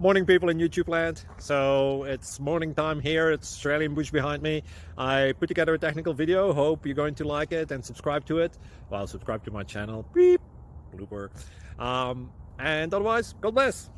Morning, people in YouTube land. So it's morning time here. It's Australian bush behind me. I put together a technical video. Hope you're going to like it and subscribe to it. Well, subscribe to my channel. Beep. Blooper. And otherwise, God bless.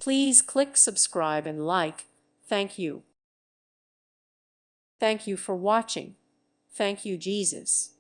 Please click subscribe and like. Thank you. Thank you for watching. Thank you, Jesus.